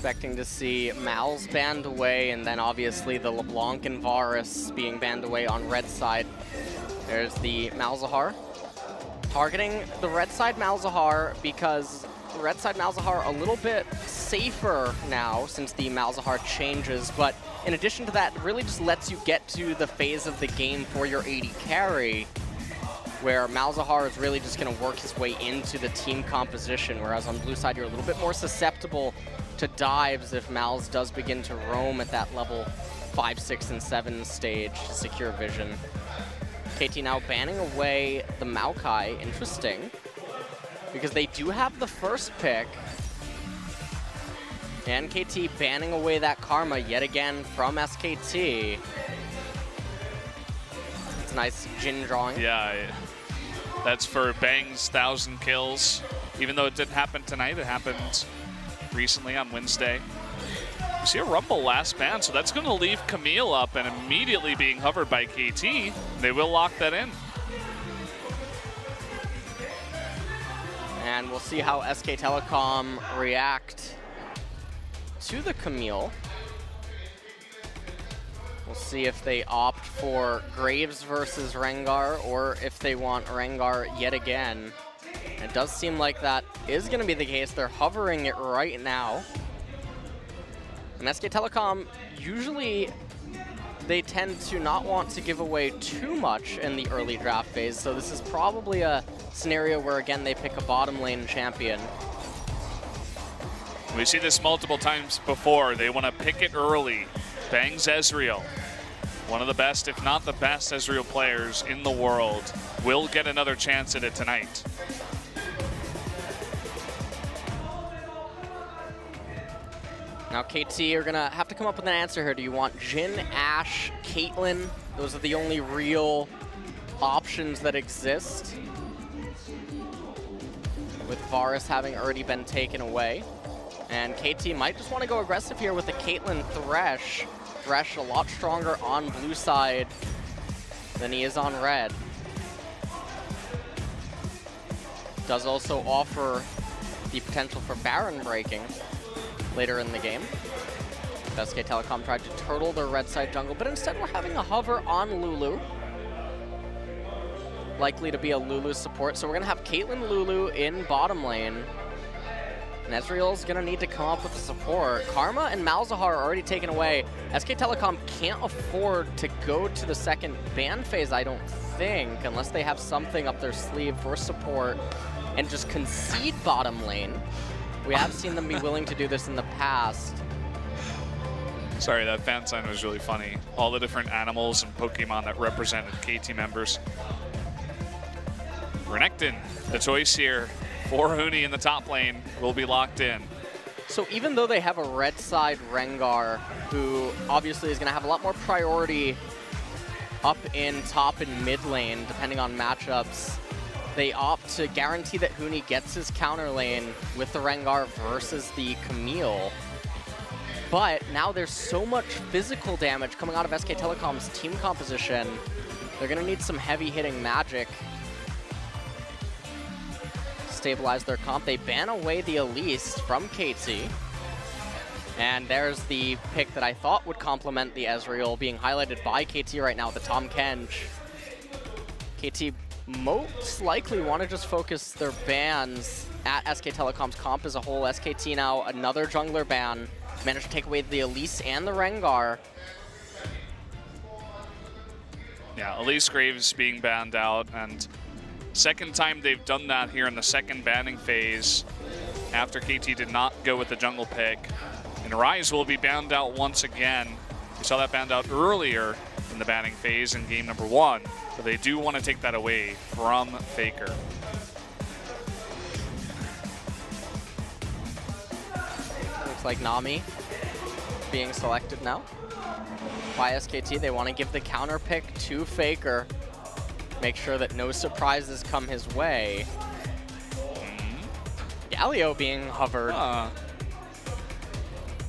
expecting to see Mal's banned away, and then obviously the LeBlanc and Varus being banned away on red side. There's the Malzahar. Targeting the red side Malzahar because red side Malzahar a little bit safer now since the Malzahar changes, but in addition to that, it really just lets you get to the phase of the game for your AD carry, where Malzahar is really just going to work his way into the team composition, whereas on blue side you're a little bit more susceptible to dives if Malz does begin to roam at that level 5, 6, and 7 stage to secure vision. KT now banning away the Maokai, interesting, because they do have the first pick. And KT banning away that Karma yet again from SKT. It's nice Jhin drawing. Yeah, that's for Bang's 1,000 kills. Even though it didn't happen tonight, it happened recently on Wednesday. You see a Rumble last ban, so that's going to leave Camille up and immediately being hovered by KT. They will lock that in. And we'll see how SK Telecom react to the Camille. We'll see if they opt for Graves versus Rengar, or if they want Rengar yet again. It does seem like that is going to be the case. They're hovering it right now. And SK Telecom, usually they tend to not want to give away too much in the early draft phase, so this is probably a scenario where, again, they pick a bottom lane champion. We see this multiple times before. They want to pick it early. Bang's Ezreal, one of the best, if not the best Ezreal players in the world, will get another chance at it tonight. Now KT are gonna have to come up with an answer here. Do you want Jhin, Ashe, Caitlyn? Those are the only real options that exist, with Varus having already been taken away. And KT might just want to go aggressive here with the Caitlyn Thresh. Thresh a lot stronger on blue side than he is on red. Does also offer the potential for Baron breaking later in the game. SK Telecom tried to turtle their red side jungle, but instead we're having a hover on Lulu. Likely to be a Lulu support, so we're going to have Caitlyn Lulu in bottom lane. And Ezreal's going to need to come up with the support. Karma and Malzahar are already taken away. SK Telecom can't afford to go to the second ban phase, I don't think, unless they have something up their sleeve for support and just concede bottom lane. We have seen them be willing to do this in the past. Sorry, that fan sign was really funny. All the different animals and Pokemon that represented KT members. Renekton, the choice here for Huni in the top lane, will be locked in. So even though they have a red side Rengar, who obviously is going to have a lot more priority up in top and mid lane, depending on matchups, they opt to guarantee that Huni gets his counter lane with the Rengar versus the Camille. But now there's so much physical damage coming out of SK Telecom's team composition. They're going to need some heavy hitting magic to stabilize their comp. They ban away the Elise from KT. And there's the pick that I thought would complement the Ezreal, being highlighted by KT right now with the Tahm Kench. KT most likely want to just focus their bans at SK Telecom's comp as a whole. SKT now another jungler ban. Managed to take away the Elise and the Rengar. Yeah, Elise Graves being banned out, and second time they've done that here in the second banning phase after KT did not go with the jungle pick. And Ryze will be banned out once again. We saw that banned out earlier in the banning phase in game number 1. So they do want to take that away from Faker. Looks like Nami being selected now by SKT. They want to give the counter pick to Faker. Make sure that no surprises come his way. Galio being hovered.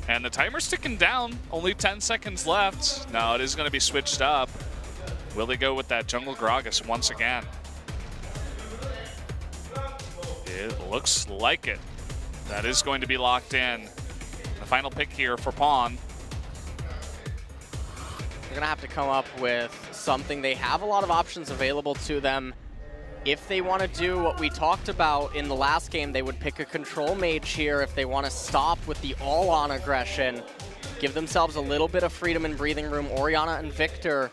And the timer's ticking down. Only 10 seconds left. Now it is going to be switched up. Will they go with that jungle Gragas once again? It looks like it. That is going to be locked in. The Final pick here for Pawn. They're gonna have to come up with something. They have a lot of options available to them. If they want to do what we talked about in the last game, they would pick a control mage here if they want to stop with the all-on aggression. Give themselves a little bit of freedom and breathing room. Orianna and Victor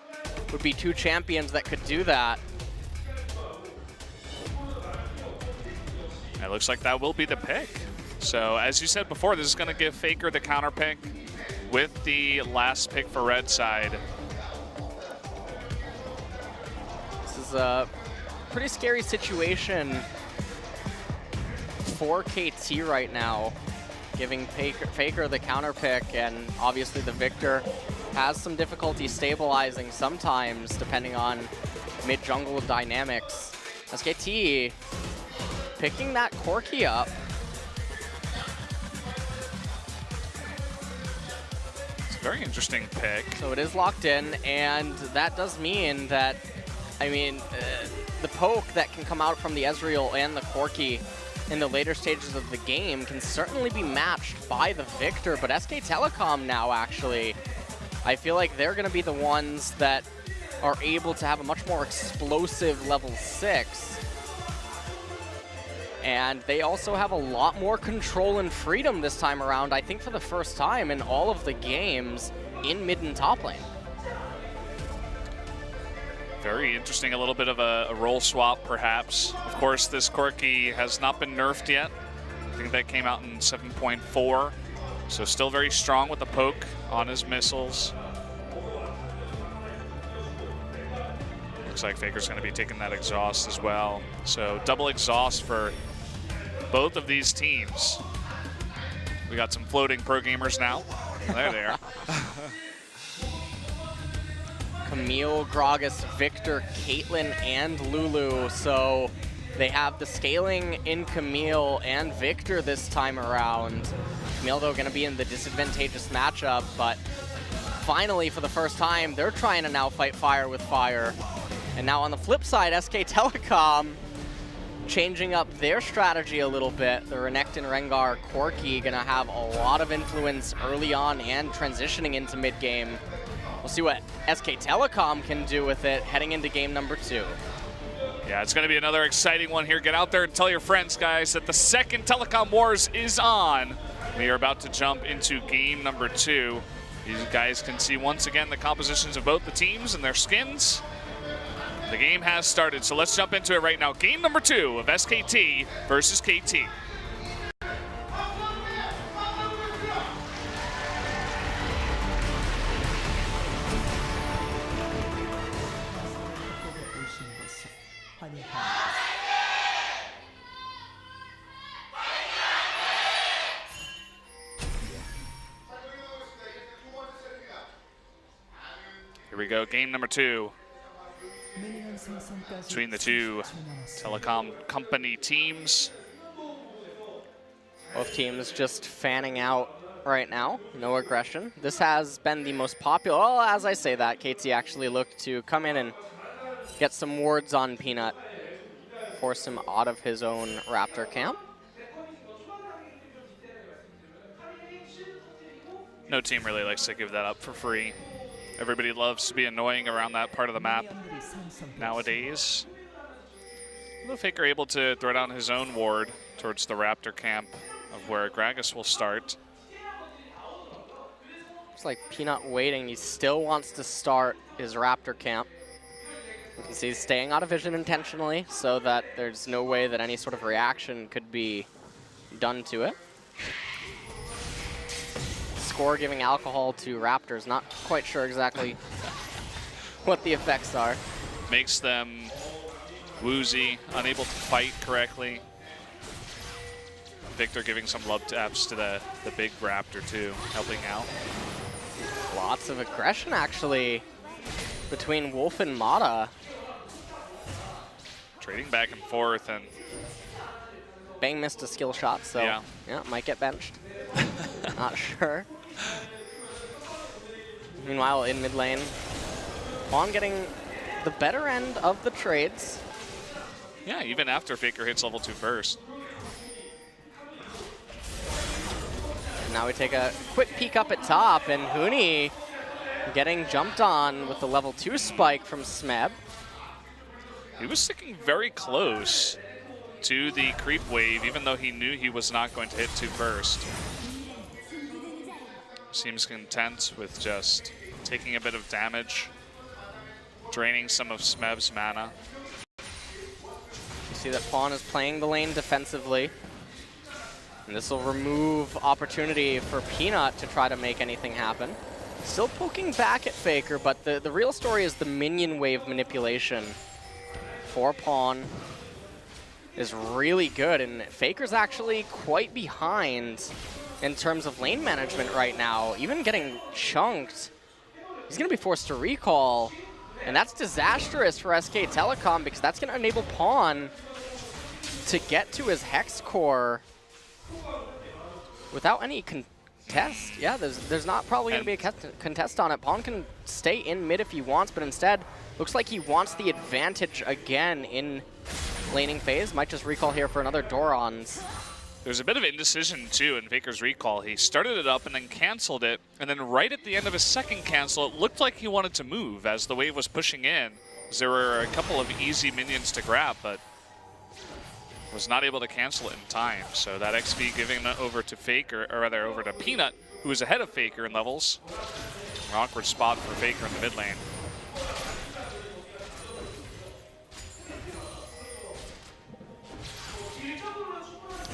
would be two champions that could do that. It looks like that will be the pick. So as you said before, this is going to give Faker the counter pick with the last pick for red side. This is a pretty scary situation for KT right now, giving Faker the counter pick, and obviously the Victor has some difficulty stabilizing sometimes depending on mid-jungle dynamics. SKT picking that Corki up. It's a very interesting pick. So it is locked in, and that does mean that, I mean, the poke that can come out from the Ezreal and the Corki in the later stages of the game can certainly be matched by the Victor, but SK Telecom now actually, I feel like they're going to be the ones that are able to have a much more explosive level 6. And they also have a lot more control and freedom this time around, I think for the first time in all of the games in mid and top lane. Very interesting, a little bit of a role swap perhaps. Of course, this Corki has not been nerfed yet. I think that came out in 7.4. So still very strong with the poke on his missiles. Looks like Faker's going to be taking that exhaust as well. So double exhaust for both of these teams. We got some floating pro gamers now. There they are. Camille, Gragas, Victor, Caitlyn, and Lulu. So they have the scaling in Camille and Victor this time around. Camille, though, going to be in the disadvantageous matchup, but finally, for the first time, they're trying to now fight fire with fire. And now on the flip side, SK Telecom changing up their strategy a little bit. The Renekton, Rengar, Corki going to have a lot of influence early on and transitioning into mid-game. We'll see what SK Telecom can do with it heading into game number 2. Yeah, it's going to be another exciting one here. Get out there and tell your friends, guys, that the second Telecom Wars is on. We are about to jump into game number 2. You guys can see once again the compositions of both the teams and their skins. The game has started, so let's jump into it right now. Game number 2 of SKT versus KT. Here we go, game number 2 between the two telecom company teams. Both teams just fanning out right now, no aggression. This has been the most popular, well, as I say that, KT actually looked to come in and get some wards on Peanut, force him out of his own Raptor camp. No team really likes to give that up for free. Everybody loves to be annoying around that part of the map nowadays. The Faker able to throw down his own ward towards the Raptor camp of where Gragas will start. It's like Peanut waiting. He still wants to start his Raptor camp. You can see he's staying out of vision intentionally so that there's no way that any sort of reaction could be done to it. Score giving alcohol to Raptors. Not quite sure exactly what the effects are. Makes them woozy, unable to fight correctly. Victor giving some love taps to the big Raptor too, helping out. Lots of aggression actually between Wolf and Mata. Trading back and forth, and Bang missed a skill shot, so yeah might get benched. Not sure. Meanwhile, in mid lane, Pawn getting the better end of the trades. Yeah, even after Faker hits level 2 first. Now we take a quick peek up at top, and Huni getting jumped on with the level 2 spike from Smeb. He was sticking very close to the creep wave, even though he knew he was not going to hit 2 first. Seems content with just taking a bit of damage, draining some of Smeb's mana. You see that Pawn is playing the lane defensively. And this will remove opportunity for Peanut to try to make anything happen. Still poking back at Faker, but the real story is the minion wave manipulation for Pawn is really good, and Faker's actually quite behind in terms of lane management right now. Even getting chunked, he's going to be forced to recall, and that's disastrous for SK Telecom because that's going to enable Pawn to get to his Hex Core without any contest. Yeah, there's not probably going to be a contest on it. Pawn can stay in mid if he wants, but instead looks like he wants the advantage again in laning phase. Might just recall here for another Dorans. There's a bit of indecision too in Faker's recall. He started it up and then canceled it, and then right at the end of his second cancel, it looked like he wanted to move as the wave was pushing in. There were a couple of easy minions to grab, but was not able to cancel it in time. So that XP giving it over to Faker, or rather over to Peanut, who is ahead of Faker in levels. An awkward spot for Faker in the mid lane.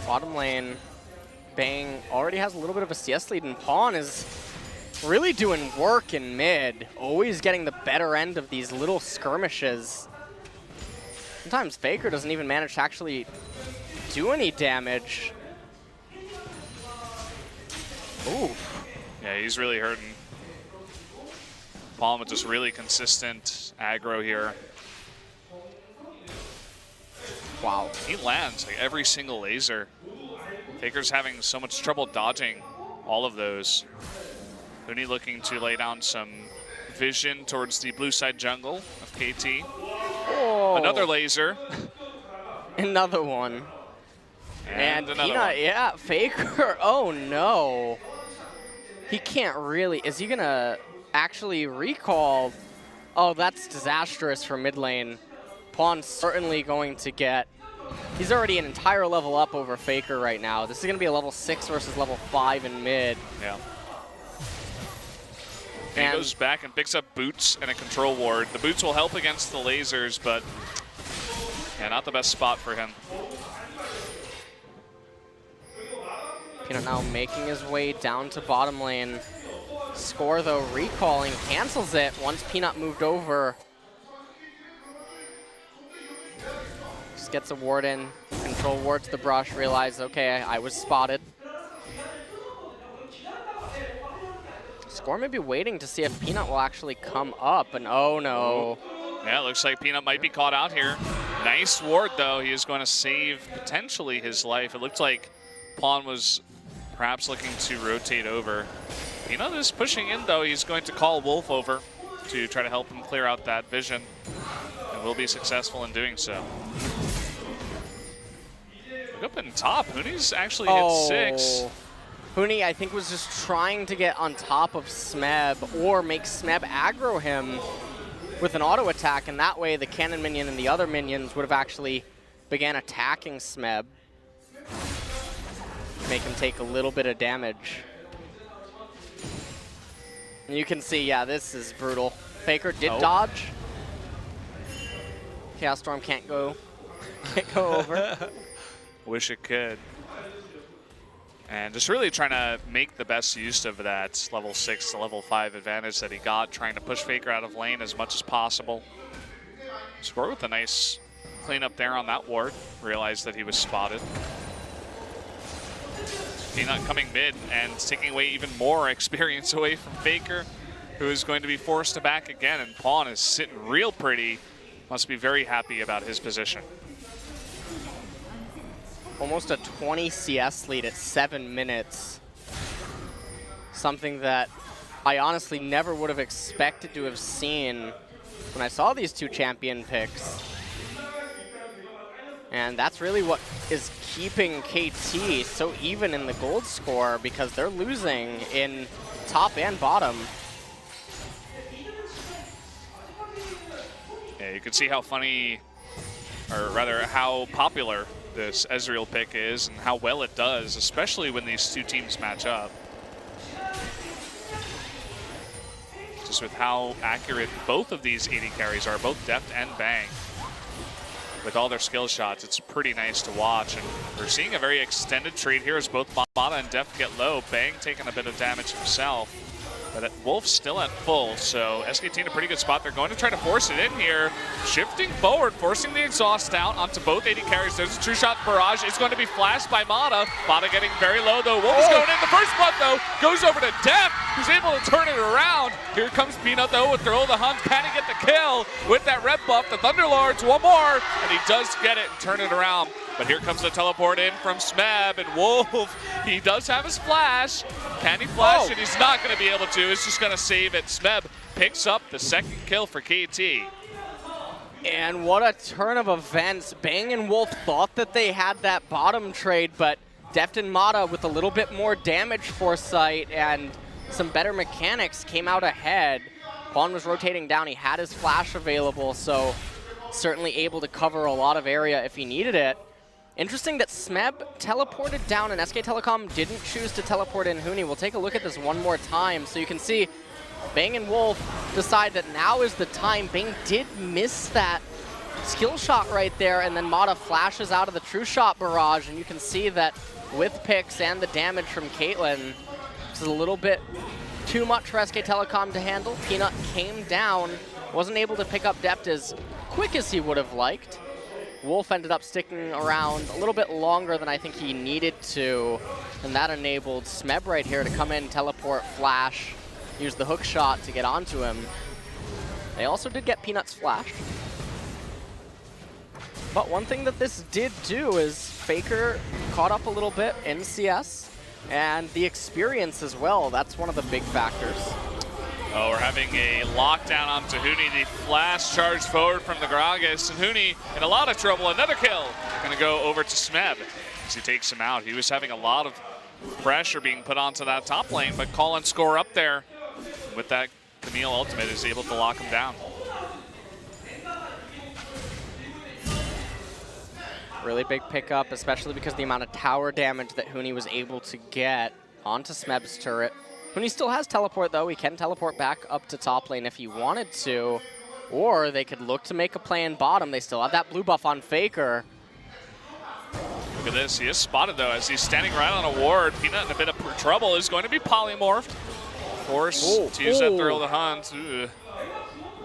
Bottom lane, Bang already has a little bit of a CS lead, and Pawn is really doing work in mid, always getting the better end of these little skirmishes. Sometimes Faker doesn't even manage to actually do any damage. Ooh. Yeah, he's really hurting. Pawn with just really consistent aggro here. Wow. He lands like every single laser. Faker's having so much trouble dodging all of those. Huni looking to lay down some vision towards the blue side jungle of KT. Oh. Another laser. Another one. And another Peanut, one. yeah, Faker. Oh no. He can't really. Is he gonna actually recall? Oh, that's disastrous for mid lane. Pawn's certainly going to get. He's already an entire level up over Faker right now. This is going to be a level 6 versus level 5 in mid. Yeah. And he goes back and picks up boots and a control ward. The boots will help against the lasers, but yeah, not the best spot for him. Peanut now making his way down to bottom lane. Score, though, recalling, cancels it once Peanut moved over. Just gets a ward in, control ward to the brush, realize, okay, I was spotted. Score may be waiting to see if Peanut will actually come up, and oh no. Yeah, looks like Peanut might be caught out here. Nice ward, though. He is going to save, potentially, his life. It looked like Pawn was perhaps looking to rotate over. Peanut is pushing in, though. He's going to call Wolf over to try to help him clear out that vision, and will be successful in doing so. Look up in top. Huni's actually hit 6. Huni, I think, was just trying to get on top of Smeb or make Smeb aggro him with an auto attack, and that way the cannon minion and the other minions would have actually began attacking Smeb. Make him take a little bit of damage. And you can see, yeah, this is brutal. Faker did dodge. Chaos Storm can't go over. Wish it could. And just really trying to make the best use of that level 6 to level 5 advantage that he got, trying to push Faker out of lane as much as possible. Score with a nice cleanup there on that ward. Realized that he was spotted. Peanut coming mid and taking away even more experience away from Faker, who is going to be forced to back again. And Pawn is sitting real pretty. Must be very happy about his position. Almost a 20 CS lead at 7 minutes. Something that I honestly never would have expected to have seen when I saw these two champion picks. And that's really what is keeping KT so even in the gold score, because they're losing in top and bottom. Yeah, you can see how funny, or rather how popular this Ezreal pick is and how well it does, especially when these two teams match up. Just with how accurate both of these AD carries are, both Deft and Bang. With all their skill shots, it's pretty nice to watch. And we're seeing a very extended trade here as both Mata and Deft get low. Bang taking a bit of damage himself. But Wolf's still at full, so SKT in a pretty good spot. They're going to try to force it in here. Shifting forward, forcing the exhaust out onto both AD carries. There's a true shot barrage. It's going to be flashed by Mata. Mata getting very low, though. Wolf is going in. The first blood, though, goes over to Deft, who's able to turn it around. Here comes Peanut, though, with Throw the Hunt. Can he get the kill with that red buff? The Thunderlords, one more, and he does get it and turn it around. But here comes the teleport in from Smeb, and Wolf, he does have his flash. Can he flash it? He's not going to be able to. He's just going to save it. Smeb picks up the second kill for KT. And what a turn of events. Bang and Wolf thought that they had that bottom trade, but Deft and Mata with a little bit more damage foresight and some better mechanics came out ahead. Quan was rotating down. He had his flash available, so certainly able to cover a lot of area if he needed it. Interesting that Smeb teleported down and SK Telecom didn't choose to teleport in Huni. We'll take a look at this one more time. So you can see Bang and Wolf decide that now is the time. Bang did miss that skill shot right there, and then Mata flashes out of the true shot barrage, and you can see that with picks and the damage from Caitlyn, this is a little bit too much for SK Telecom to handle. Peanut came down, wasn't able to pick up Deft as quick as he would have liked. Wolf ended up sticking around a little bit longer than I think he needed to, and that enabled Smeb right here to come in, teleport, flash, use the hook shot to get onto him. They also did get Peanut's flash. But one thing that this did do is Faker caught up a little bit in CS, and the experience as well. That's one of the big factors. Oh, we're having a lockdown onto Huni. The flash charge forward from the Gragas, and Huni in a lot of trouble. Another kill. Going to go over to Smeb as he takes him out. He was having a lot of pressure being put onto that top lane, but call and score up there. With that Camille ultimate is able to lock him down. Really big pickup, especially because the amount of tower damage that Huni was able to get onto Smeb's turret. Huni still has teleport, though. He can teleport back up to top lane if he wanted to, or they could look to make a play in bottom. They still have that blue buff on Faker. Look at this. He is spotted, though, as he's standing right on a ward. Peanut in a bit of trouble is going to be polymorphed. Forced to use that Thrill the Hunt.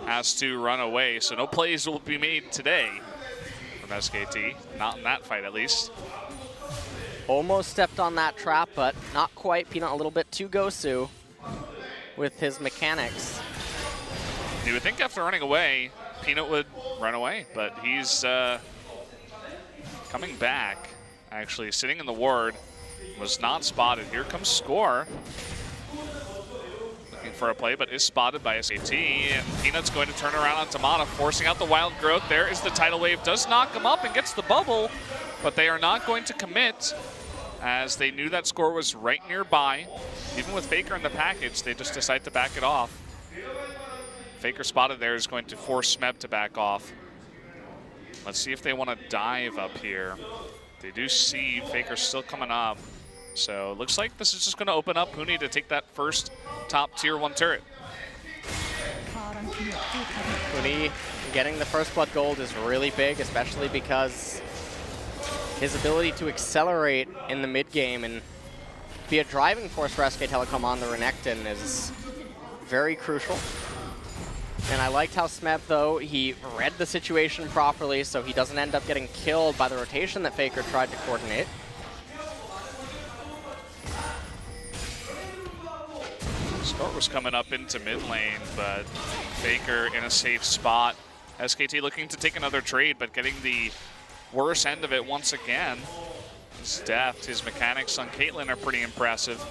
Has to run away, so no plays will be made today from SKT. Not in that fight, at least. Almost stepped on that trap, but not quite. Peanut a little bit too Gosu with his mechanics. You would think after running away, Peanut would run away, but he's coming back. Actually, sitting in the ward, was not spotted. Here comes Score. Looking for a play, but is spotted by SKT, and Peanut's going to turn around on Tamata, forcing out the wild growth. There is the tidal wave, does knock him up and gets the bubble, but they are not going to commit, as they knew that Score was right nearby. Even with Faker in the package, they just decide to back it off. Faker spotted there is going to force Smeb to back off. Let's see if they want to dive up here. They do see Faker still coming up. So looks like this is just going to open up Huni to take that first top tier 1 turret. Huni getting the first blood gold is really big, especially because his ability to accelerate in the mid game and be a driving force for SK Telecom on the Renekton is very crucial. And I liked how Smeb, though, he read the situation properly so he doesn't end up getting killed by the rotation that Faker tried to coordinate. Score was coming up into mid lane, but Faker in a safe spot. SKT looking to take another trade, but getting the worse end of it once again. His deft, his mechanics on Caitlyn are pretty impressive.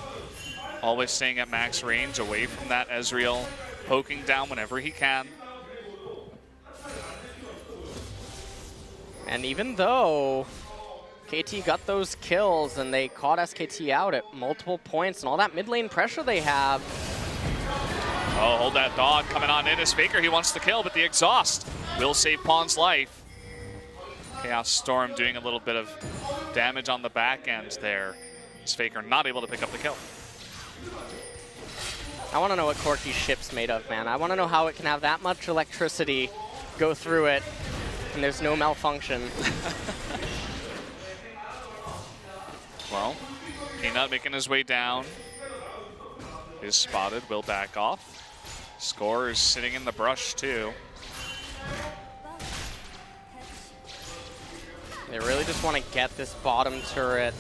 Always staying at max range, away from that Ezreal, poking down whenever he can. And even though KT got those kills and they caught SKT out at multiple points and all that mid lane pressure they have. Oh, hold that dog coming on in as Faker. He wants the kill, but the exhaust will save Pawn's life. Chaos Storm doing a little bit of damage on the back end there. As Faker not able to pick up the kill. I want to know what Corki's ship's made of, man. I want to know how it can have that much electricity go through it and there's no malfunction. Well, Peanut making his way down. Is spotted, will back off. Score is sitting in the brush too. They really just want to get this bottom turret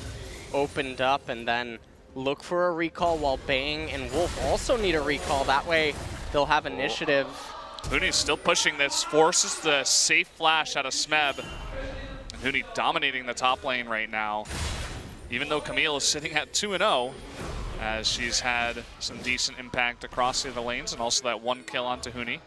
opened up and then look for a recall while Bang and Wolf also need a recall. That way they'll have initiative. Huni's still pushing this, forces the safe flash out of Smeb. And Huni dominating the top lane right now. Even though Camille is sitting at 2-0, as she's had some decent impact across the other lanes and also that one kill onto Huni.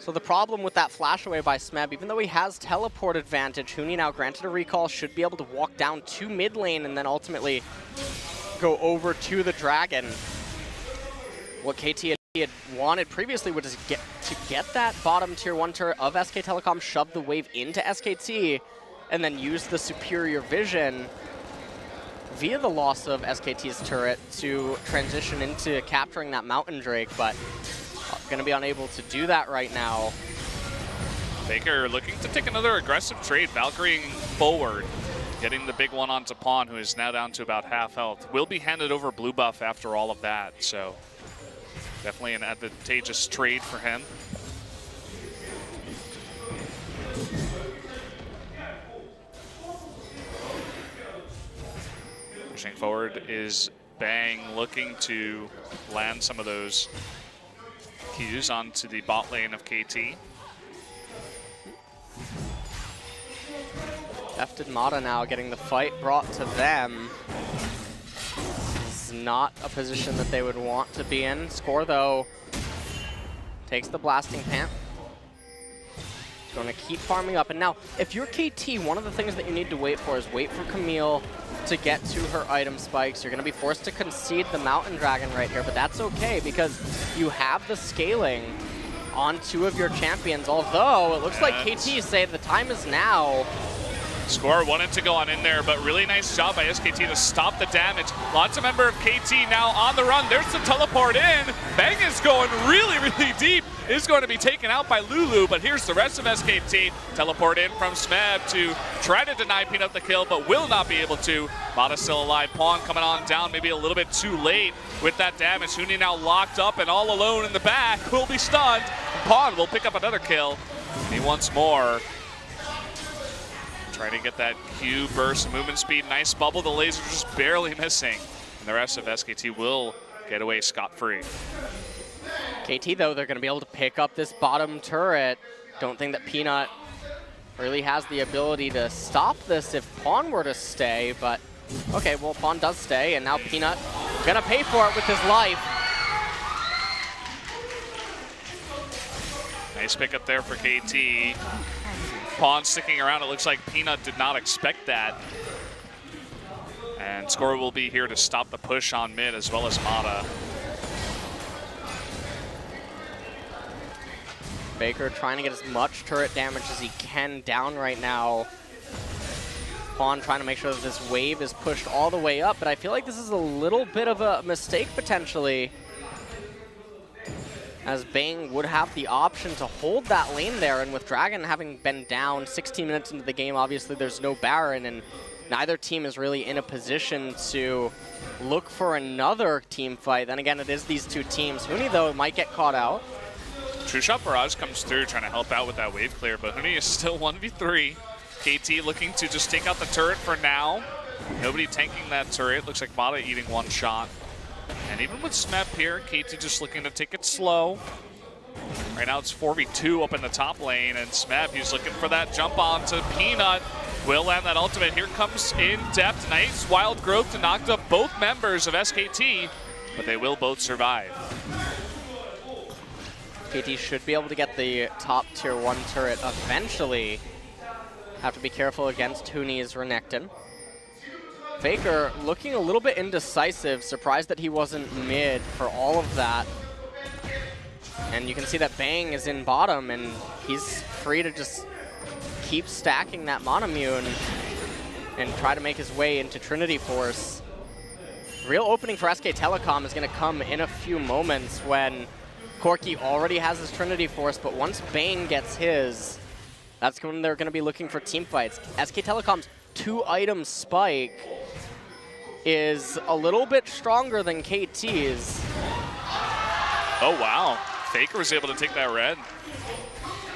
So the problem with that flash away by Smeb, even though he has teleport advantage, Huni now granted a recall, should be able to walk down to mid lane and then ultimately go over to the dragon. What KT had wanted previously was to get that bottom tier 1 turret of SK Telecom, shove the wave into SKT, and then use the superior vision via the loss of SKT's turret to transition into capturing that Mountain Drake, but going to be unable to do that right now. Faker looking to take another aggressive trade, Valkyrieing forward, getting the big one onto Pawn, who is now down to about half health. Will be handed over blue buff after all of that, so definitely an advantageous trade for him. Pushing forward is Bang, looking to land some of those Qs onto the bot lane of KT. Deft and Mata now getting the fight brought to them. This is not a position that they would want to be in. Score, though, takes the blasting pant. Going to keep farming up. And now, if you're KT, one of the things that you need to wait for is wait for Camille to get to her item spikes. You're going to be forced to concede the Mountain Dragon right here, but that's okay because you have the scaling on 2 of your champions, although it looks like KT say the time is now. Score wanted to go on in there, but really nice job by SKT to stop the damage. Lots of member of KT now on the run. There's the teleport in. Bang is going really, really deep. Is going to be taken out by Lulu, but here's the rest of SKT. Teleport in from Smeb to try to deny Peanut the kill, but will not be able to. Mata still alive. Pawn coming on down, maybe a little bit too late with that damage. Huni now locked up and all alone in the back. Will be stunned. Pawn will pick up another kill. He wants more. Trying to get that Q burst movement speed. Nice bubble. The laser just barely missing. And the rest of SKT will get away scot-free. KT, though, they're going to be able to pick up this bottom turret. Don't think that Peanut really has the ability to stop this if Pawn were to stay, but okay, well, Pawn does stay, and now Peanut going to pay for it with his life. Nice pickup there for KT. Pawn sticking around. It looks like Peanut did not expect that. And Score will be here to stop the push on mid as well as Mata. Faker trying to get as much turret damage as he can down right now. Pawn trying to make sure that this wave is pushed all the way up, but I feel like this is a little bit of a mistake potentially, as Bang would have the option to hold that lane there, and with Dragon having been down 16 minutes into the game, obviously there's no Baron, and neither team is really in a position to look for another team fight. Then again, it is these 2 teams. Huni, though, might get caught out. True Shot Barrage comes through trying to help out with that wave clear, but Huni is still 1v3. KT looking to just take out the turret for now. Nobody tanking that turret. Looks like Mata eating 1 shot. And even with Smeb here, KT just looking to take it slow. Right now it's 4v2 up in the top lane, and Smeb, he's looking for that jump on to Peanut. Will land that ultimate. Here comes in depth. Nice wild growth to knock up both members of SKT, but they will both survive. SKT should be able to get the top tier 1 turret eventually. Have to be careful against Huni's Renekton. Faker looking a little bit indecisive, surprised that he wasn't mid for all of that. And you can see that Bang is in bottom, and he's free to just keep stacking that Monomune and try to make his way into Trinity Force. Real opening for SK Telecom is going to come in a few moments when Corki already has his Trinity Force, but once Bane gets his, that's when they're going to be looking for team fights. SK Telecom's 2-item spike is a little bit stronger than KT's. Oh, wow. Faker was able to take that red.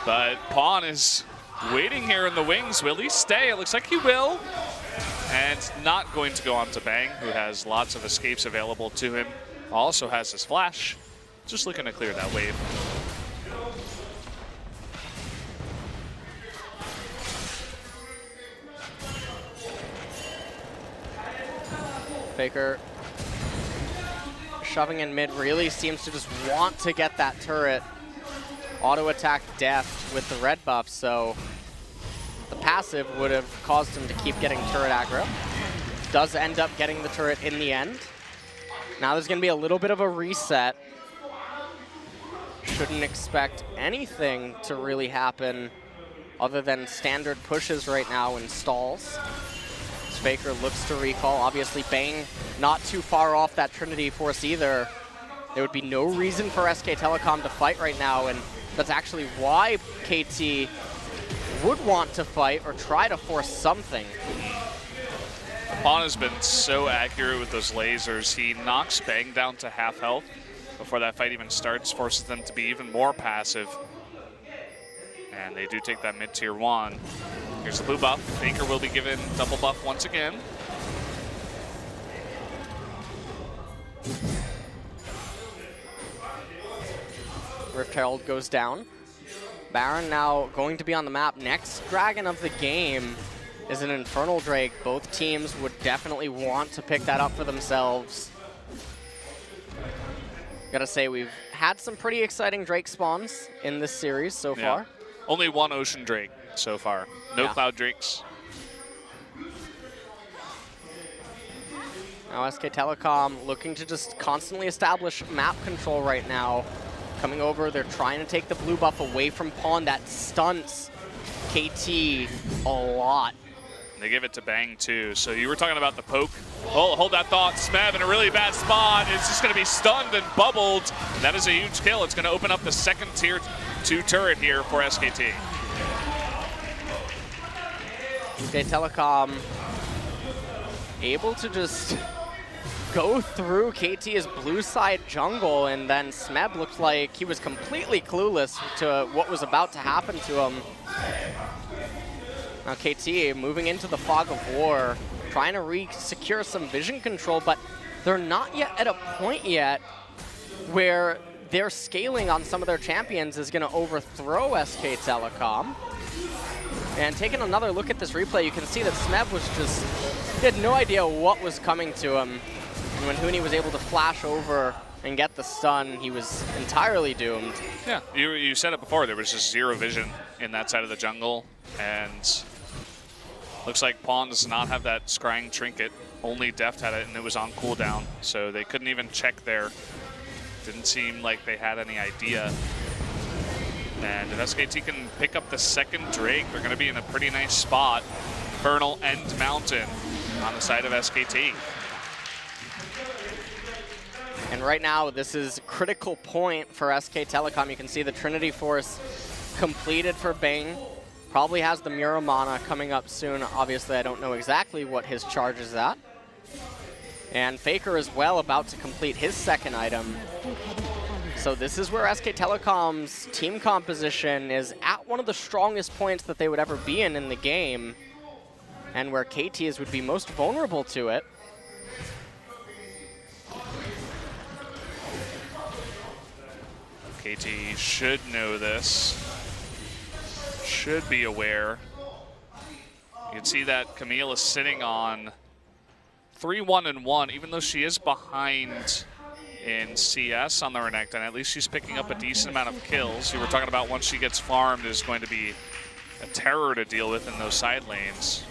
But Pawn is waiting here in the wings. Will he stay? It looks like he will. And not going to go on to Bang, who has lots of escapes available to him. Also has his flash. Just looking to clear that wave. Faker shoving in mid really seems to just want to get that turret auto attack death with the red buff, so the passive would have caused him to keep getting turret aggro. Does end up getting the turret in the end. Now there's going to be a little bit of a reset. Shouldn't expect anything to really happen other than standard pushes right now in stalls. Faker looks to recall. Obviously, Bang not too far off that Trinity Force either. There would be no reason for SK Telecom to fight right now, and that's actually why KT would want to fight or try to force something. Pawn has been so accurate with those lasers. He knocks Bang down to half health before that fight even starts, forces them to be even more passive. And they do take that mid-tier 1. Here's the blue buff. Faker will be given double buff once again. Rift Herald goes down. Baron now going to be on the map. Next dragon of the game is an Infernal Drake. Both teams would definitely want to pick that up for themselves. Gotta say, we've had some pretty exciting Drake spawns in this series so far. Only one Ocean Drake so far. No Cloud Drakes. Now SK Telecom looking to just constantly establish map control right now. Coming over, they're trying to take the blue buff away from Pawn. That stunts KT a lot. They give it to Bang too. So you were talking about the poke. Oh, hold that thought. Smev in a really bad spot. It's just going to be stunned and bubbled. And that is a huge kill. It's going to open up the second tier 2 turret here for SKT. SK Telecom able to just go through KT's blue side jungle, and then Smeb looked like he was completely clueless to what was about to happen to him. Now KT moving into the fog of war, trying to re-secure some vision control, but they're not yet at a point yet where their scaling on some of their champions is going to overthrow SK Telecom. And taking another look at this replay, you can see that Smeb was just, he had no idea what was coming to him. And when Huni was able to flash over and get the stun, he was entirely doomed. Yeah, you said it before, there was just zero vision in that side of the jungle. And looks like Pawn does not have that scrying trinket. Only Deft had it, and it was on cooldown. So they couldn't even check there. Didn't seem like they had any idea. And if SKT can pick up the second Drake, they're going to be in a pretty nice spot. Infernal and Mountain on the side of SKT. And right now, this is a critical point for SK Telecom. You can see the Trinity Force completed for Bang. Probably has the Muramana coming up soon. Obviously, I don't know exactly what his charge is at. And Faker as well, about to complete his second item. So this is where SK Telecom's team composition is at one of the strongest points that they would ever be in the game, and where KT's would be most vulnerable to it. KT should know this. Should be aware. You can see that Camille is sitting on 3-1-1, even though she is behind in CS on the Renekton. At least she's picking up a decent amount of kills. You were talking about once she gets farmed is going to be a terror to deal with in those side lanes.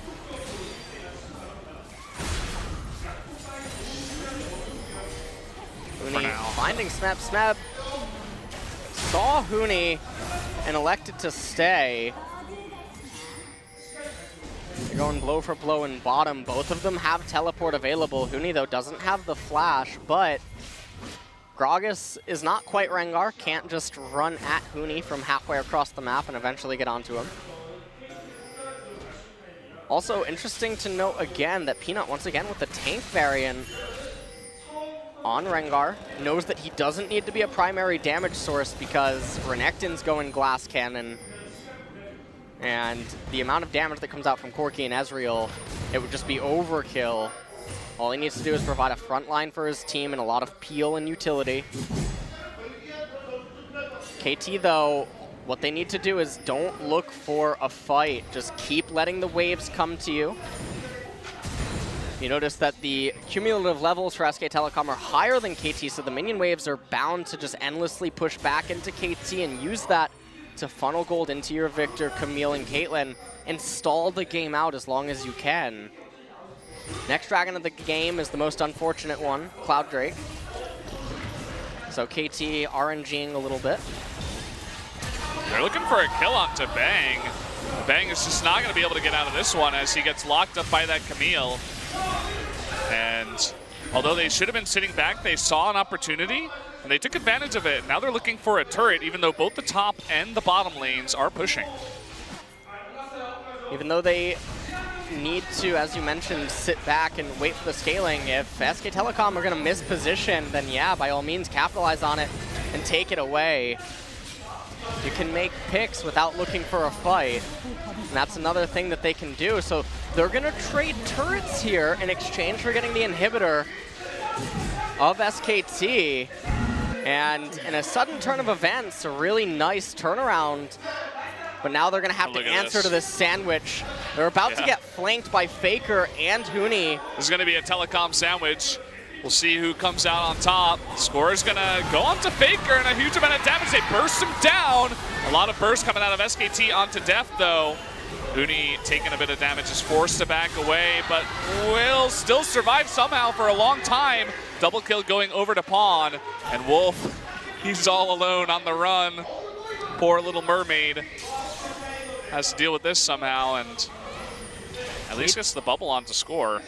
Huni finding Smeb. Smeb saw Huni and elected to stay. They're going blow for blow in bottom. Both of them have teleport available. Huni, though, doesn't have the flash, but Gragas is not quite Rengar. Can't just run at Huni from halfway across the map and eventually get onto him. Also, interesting to note again that Peanut, once again, with the tank variant on Rengar, knows that he doesn't need to be a primary damage source because Renekton's going Glass Cannon. And the amount of damage that comes out from Corki and Ezreal, it would just be overkill. All he needs to do is provide a front line for his team and a lot of peel and utility. KT, though, what they need to do is don't look for a fight. Just keep letting the waves come to you. You notice that the cumulative levels for SK Telecom are higher than KT, so the minion waves are bound to just endlessly push back into KT and use that to funnel gold into your Victor, Camille, and Caitlyn and stall the game out as long as you can. Next dragon of the game is the most unfortunate one, Cloud Drake. So KT RNGing a little bit. They're looking for a kill onto Bang. Bang is just not going to be able to get out of this one as he gets locked up by that Camille. And although they should have been sitting back, they saw an opportunity and they took advantage of it. Now they're looking for a turret, even though both the top and the bottom lanes are pushing. Even though they need to, as you mentioned, sit back and wait for the scaling, if SK Telecom are going to miss position, then yeah, by all means, capitalize on it and take it away. You can make picks without looking for a fight, and that's another thing that they can do. So they're going to trade turrets here in exchange for getting the inhibitor of SKT. And in a sudden turn of events, a really nice turnaround. But now they're going to have to answer to this sandwich. They're about to get flanked by Faker and Huni. This is going to be a Telecom sandwich. We'll see who comes out on top. Score is going to go on to Faker and a huge amount of damage. They burst him down. A lot of burst coming out of SKT onto Def, though. Huni taking a bit of damage, is forced to back away, but will still survive somehow for a long time. Double kill going over to Pawn. And Wolf, he's all alone on the run. Poor little mermaid has to deal with this somehow, and at least gets the bubble on to score.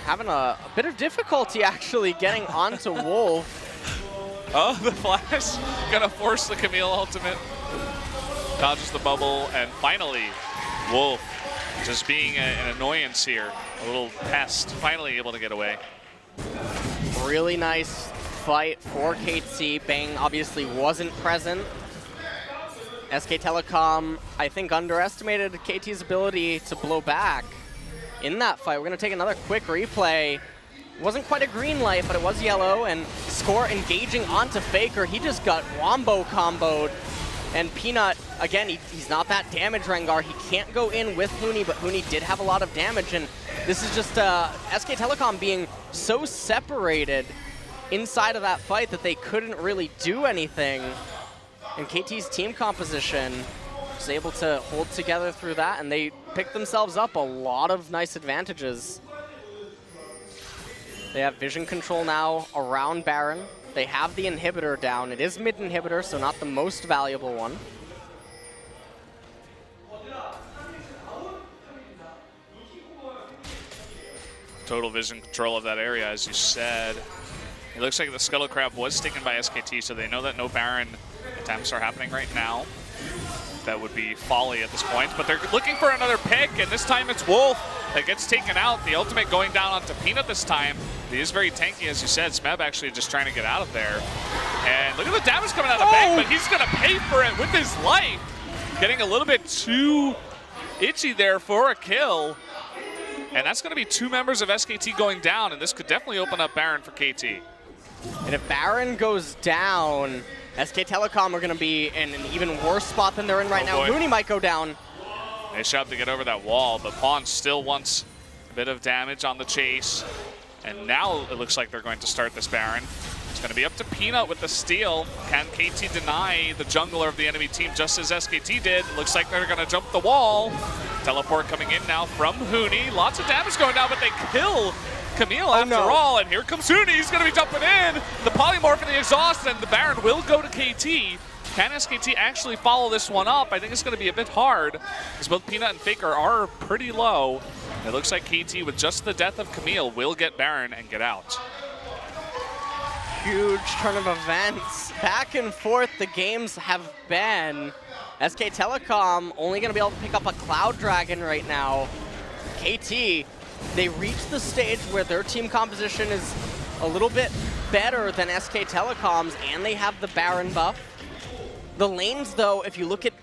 Having a bit of difficulty actually getting onto Wolf. Oh, the flash gonna force the Camille ultimate. Dodges the bubble, and finally, Wolf just being an annoyance here. A little pest, finally able to get away. Really nice fight for KT. Bang obviously wasn't present. SK Telecom, I think, underestimated KT's ability to blow back in that fight. We're going to take another quick replay. It wasn't quite a green light, but it was yellow, and Score engaging onto Faker. He just got wombo comboed. And Peanut, again, he's not that damage Rengar. He can't go in with Huni, but Huni did have a lot of damage, and this is just SK Telecom being so separated inside of that fight that they couldn't really do anything. And KT's team composition was able to hold together through that, and they picked themselves up a lot of nice advantages. They have vision control now around Baron. They have the inhibitor down. It is mid inhibitor, so not the most valuable one. Total vision control of that area, as you said. It looks like the Scuttle Crab was taken by SKT, so they know that no Baron attempts are happening right now. That would be folly at this point, but they're looking for another pick, and this time it's Wolf that gets taken out. The ultimate going down onto Peanut this time. He is very tanky, as you said. Smeb actually just trying to get out of there. And look at the damage coming out of Bang, but he's going to pay for it with his life. Getting a little bit too itchy there for a kill. And that's going to be two members of SKT going down, and this could definitely open up Baron for KT. And if Baron goes down, SK Telecom are going to be in an even worse spot than they're in right now. Huni might go down. Nice job to get over that wall, but Pawn still wants a bit of damage on the chase. And now it looks like they're going to start this Baron. It's going to be up to Peanut with the steal. Can KT deny the jungler of the enemy team just as SKT did? Looks like they're going to jump the wall. Teleport coming in now from Huni. Lots of damage going down, but they kill Camille after all. And here comes Huni. He's going to be jumping in. The polymorph and the exhaust, and the Baron will go to KT. Can SKT actually follow this one up? I think it's going to be a bit hard because both Peanut and Faker are pretty low. It looks like KT, with just the death of Camille, will get Baron and get out. Huge turn of events. Back and forth the games have been. SK Telecom only going to be able to pick up a Cloud Dragon right now. KT, they reached the stage where their team composition is a little bit better than SK Telecom's, and they have the Baron buff. The lanes, though, if you look at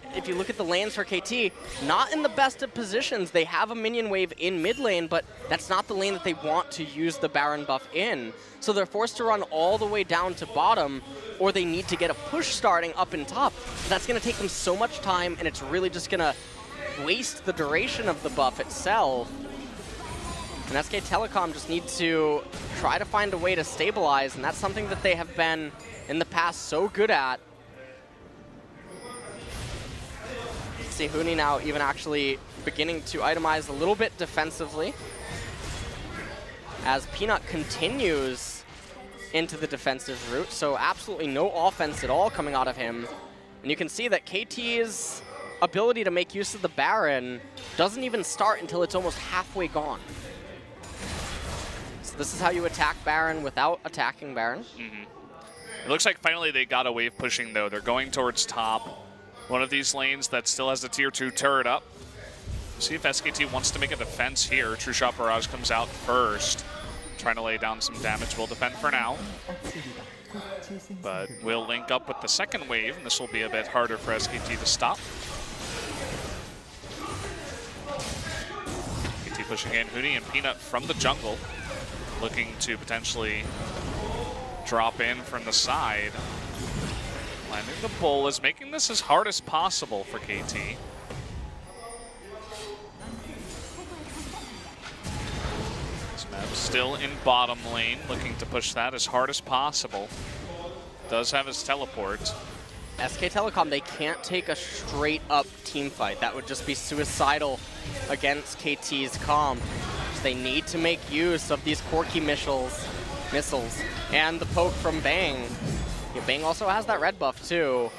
the lanes for KT, not in the best of positions. They have a minion wave in mid lane, but that's not the lane that they want to use the Baron buff in. So they're forced to run all the way down to bottom, or they need to get a push starting up in top. That's going to take them so much time, and it's really just going to waste the duration of the buff itself. And SK Telecom just need to try to find a way to stabilize, and that's something that they have been, in the past, so good at. See Huni now even actually beginning to itemize a little bit defensively as Peanut continues into the defensive route, so absolutely no offense at all coming out of him. And you can see that KT's ability to make use of the Baron doesn't even start until it's almost halfway gone. So this is how you attack Baron without attacking Baron. It looks like finally they got a wave pushing, though. They're going towards top. One of these lanes that still has the tier 2 turret up. See if SKT wants to make a defense here. True Shot Barrage comes out first. Trying to lay down some damage. We'll defend for now. But we'll link up with the second wave, and this will be a bit harder for SKT to stop. SKT pushing in. Huni and Peanut from the jungle, looking to potentially drop in from the side. Landing the bull is making this as hard as possible for KT. Smeb still in bottom lane, looking to push that as hard as possible. Does have his teleport. SK Telecom, they can't take a straight up team fight. That would just be suicidal against KT's comp. So they need to make use of these quirky missiles and the poke from Bang. Yeah, Bang also has that red buff too.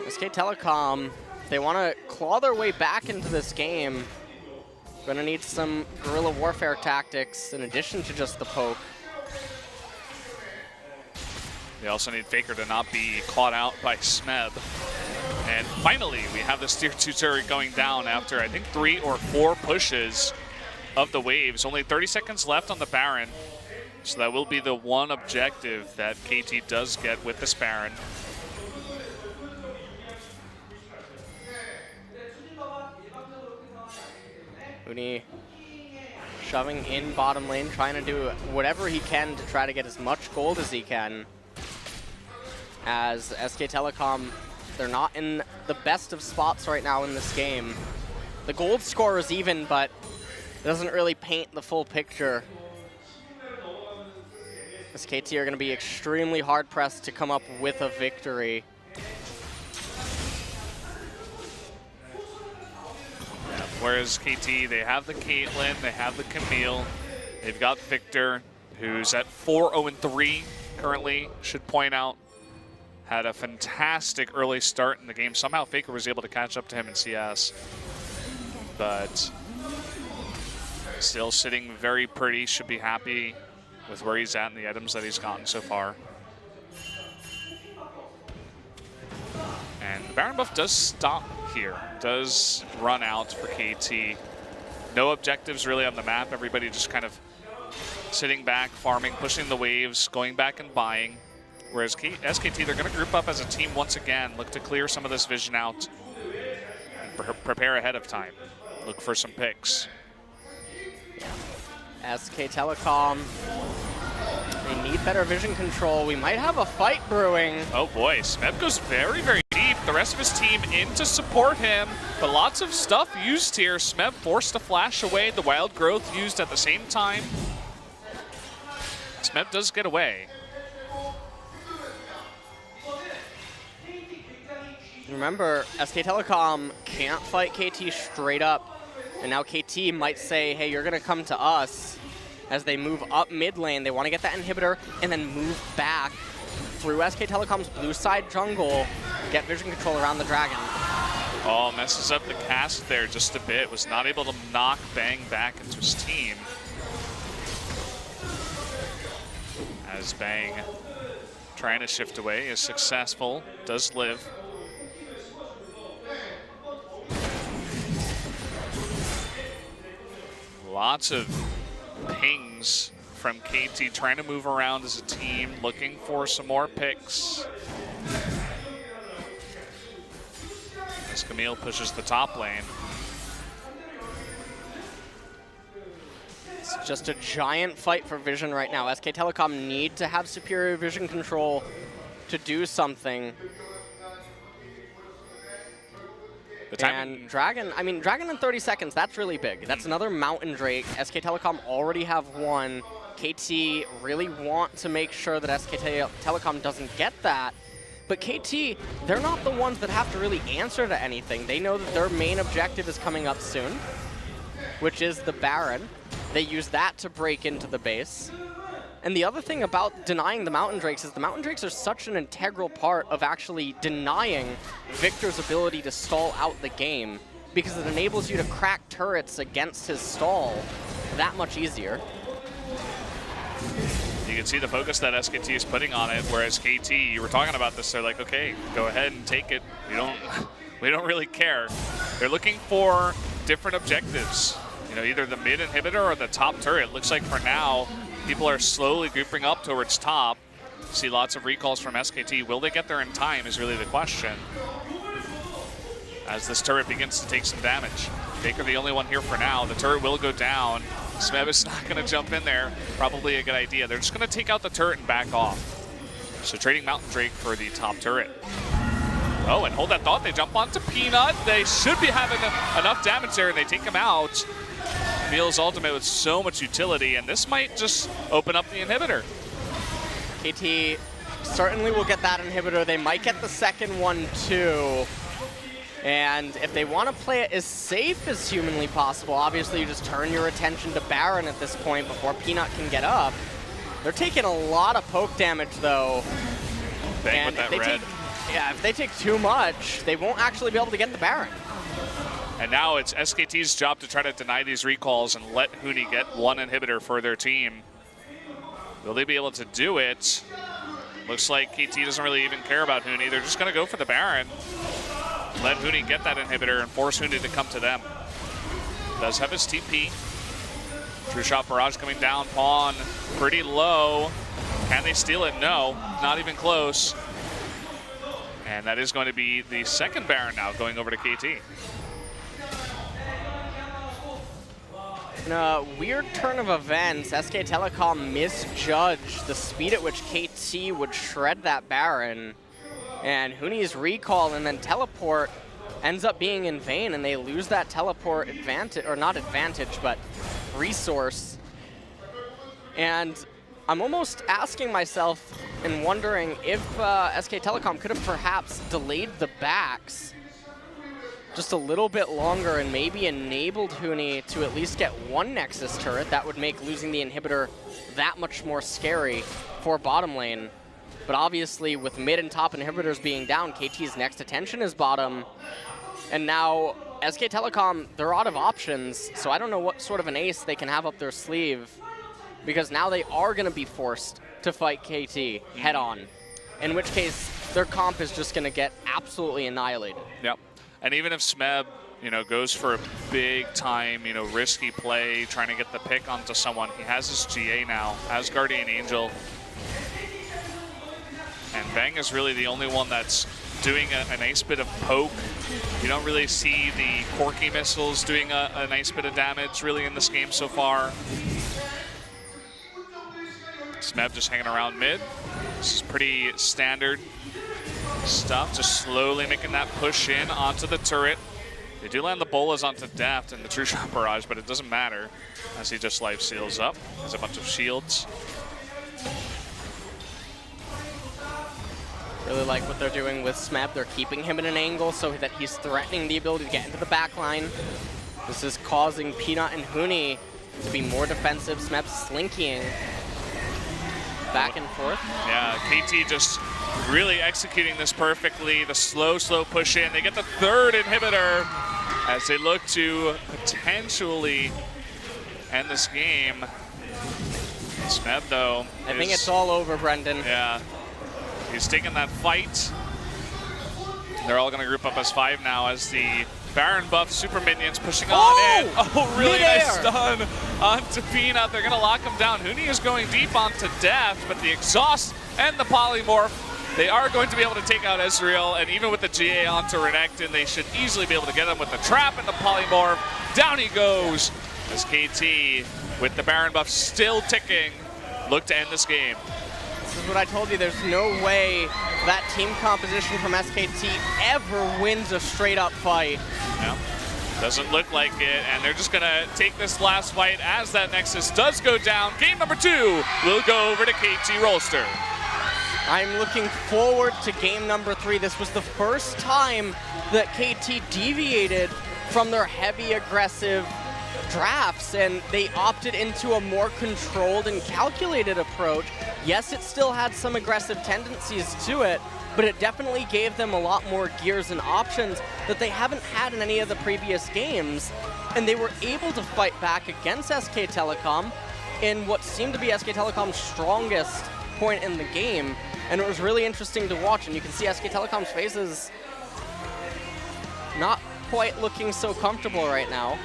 SK Telecom, they want to claw their way back into this game. Gonna need some guerrilla warfare tactics in addition to just the poke. They also need Faker to not be caught out by Smeb. And finally, we have this tier 2 turret going down after, I think, 3 or 4 pushes of the waves. Only 30 seconds left on the Baron. So that will be the one objective that KT does get with this Baron. Huni shoving in bottom lane, trying to do whatever he can to try to get as much gold as he can. As SK Telecom, they're not in the best of spots right now in this game. The gold score is even, but it doesn't really paint the full picture. SKT are going to be extremely hard-pressed to come up with a victory. Whereas KT, they have the Caitlyn, they have the Camille, they've got Victor, who's at 4-0-3 currently, should point out. Had a fantastic early start in the game. Somehow Faker was able to catch up to him in CS. But still sitting very pretty, should be happy with where he's at and the items that he's gotten so far. And the Baron buff does stop here, does run out for KT. No objectives really on the map, everybody just kind of sitting back, farming, pushing the waves, going back and buying. Whereas SKT, they're going to group up as a team once again, look to clear some of this vision out, and prepare ahead of time. Look for some picks. SK Telecom, they need better vision control. We might have a fight brewing. Oh boy, Smeb goes very, very deep. the rest of his team in to support him, but lots of stuff used here. Smeb forced to flash away, the wild growth used at the same time. Smeb does get away. Remember, SK Telecom can't fight KT straight up, and now KT might say, hey, you're gonna come to us. As they move up mid lane, they want to get that inhibitor and then move back through SK Telecom's blue side jungle, get vision control around the dragon. Oh, messes up the cast there just a bit. Was not able to knock Bang back into his team. As Bang trying to shift away is successful, does live. Lots of pings from KT trying to move around as a team, looking for some more picks. As Camille pushes the top lane. It's just a giant fight for vision right now. SK Telecom need to have superior vision control to do something. And Dragon, I mean, Dragon in 30 seconds, that's really big. That's another Mountain Drake. SK Telecom already have one. KT really want to make sure that SK Telecom doesn't get that. But KT, they're not the ones that have to really answer to anything. They know that their main objective is coming up soon, which is the Baron. They use that to break into the base. And the other thing about denying the Mountain Drakes is the Mountain Drakes are such an integral part of actually denying Victor's ability to stall out the game, because it enables you to crack turrets against his stall that much easier. You can see the focus that SKT is putting on it, whereas KT, you were talking about this, they're like, okay, go ahead and take it. We don't really care. They're looking for different objectives. You know, either the mid inhibitor or the top turret. Looks like for now, people are slowly grouping up towards top. See lots of recalls from SKT. Will they get there in time is really the question. As this turret begins to take some damage. Baker the only one here for now. The turret will go down. Smeb is not going to jump in there. Probably a good idea. They're just going to take out the turret and back off. So trading Mountain Drake for the top turret. Oh, and hold that thought. They jump onto Peanut. They should be having enough damage there, and they take him out. Camille's ultimate with so much utility, and this might just open up the inhibitor. KT certainly will get that inhibitor. They might get the second one too. And if they want to play it as safe as humanly possible, obviously you just turn your attention to Baron at this point before Peanut can get up. They're taking a lot of poke damage though. Bang and with that red. If they take too much, they won't actually be able to get the Baron. And now it's SKT's job to try to deny these recalls and let Huni get one inhibitor for their team. Will they be able to do it? Looks like KT doesn't really even care about Huni. They're just going to go for the Baron. Let Huni get that inhibitor and force Huni to come to them. Does have his TP. True Shot Barrage coming down. Pawn pretty low. Can they steal it? No, not even close. And that is going to be the second Baron now going over to KT. In a weird turn of events, SK Telecom misjudged the speed at which KT would shred that Baron. And Huni's recall and then teleport ends up being in vain, and they lose that teleport advantage, or not advantage, but resource. And I'm almost asking myself and wondering if SK Telecom could have perhaps delayed the backs just a little bit longer and maybe enabled Huni to at least get one Nexus turret. That would make losing the inhibitor that much more scary for bottom lane. But obviously, with mid and top inhibitors being down, KT's next attention is bottom. And now, SK Telecom, they're out of options, so I don't know what sort of an ace they can have up their sleeve, because now they are going to be forced to fight KT head-on, in which case their comp is just going to get absolutely annihilated. Yep. And even if Smeb, goes for a big-time, risky play, trying to get the pick onto someone, he has his GA now, has Guardian Angel. And Bang is really the only one that's doing a nice bit of poke. You don't really see the Corky missiles doing a nice bit of damage really in this game so far. Smeb just hanging around mid. This is pretty standard Stuff just slowly making that push in onto the turret. They do land the bolas onto Daft and the True Shot Barrage, but it doesn't matter as he just life seals up. Has a bunch of shields. Really like what they're doing with Smeb. They're keeping him in an angle so that he's threatening the ability to get into the back line. This is causing Peanut and Huni to be more defensive. Smeb slinking back and forth. Yeah, KT just really executing this perfectly. The slow push in. They get the third inhibitor as they look to potentially end this game. Smeb, though, I think it's all over, Brendan. Yeah. He's taking that fight. They're all going to group up as 5 now as the Baron buff super minions pushing on in. Oh, really nice stun onto Peanut. They're going to lock him down. Huni is going deep onto Death, but the exhaust and the polymorph, they are going to be able to take out Ezreal, and even with the GA onto Renekton, they should easily be able to get him with the trap and the polymorph. Down he goes as KT, with the Baron buff still ticking, look to end this game. This is what I told you. There's no way that team composition from SKT ever wins a straight-up fight. Yeah, doesn't look like it, and they're just going to take this last fight as that Nexus does go down. Game number 2 will go over to KT Rolster. I'm looking forward to game number 3. This was the first time that KT deviated from their heavy aggressive drafts, and they opted into a more controlled and calculated approach. Yes, it still had some aggressive tendencies to it, but it definitely gave them a lot more gears and options that they haven't had in any of the previous games, and they were able to fight back against SK Telecom in what seemed to be SK Telecom's strongest point in the game, and it was really interesting to watch, and you can see SK Telecom's faces not quite looking so comfortable right now.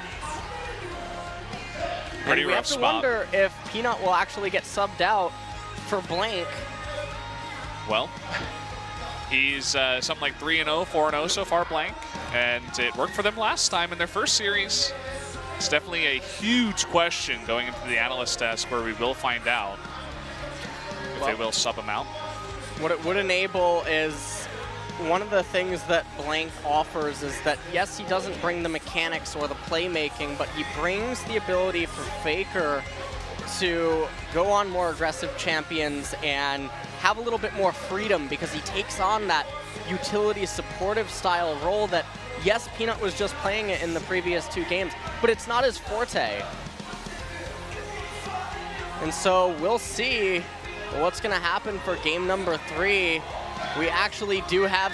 Pretty and we rough have to spot. wonder if Peanut will actually get subbed out for Blank. Well, he's something like 3-0, 4-0 so far, Blank, and it worked for them last time in their first series. It's definitely a huge question going into the analyst test where we will find out if they will sub him out. What it would enable is, one of the things that Blank offers is that, yes, he doesn't bring the mechanics or the playmaking, but he brings the ability for Faker to go on more aggressive champions and have a little bit more freedom, because he takes on that utility supportive style role that, yes, Peanut was just playing it in the previous 2 games, but it's not his forte. And so we'll see what's going to happen for game number 3. We actually do have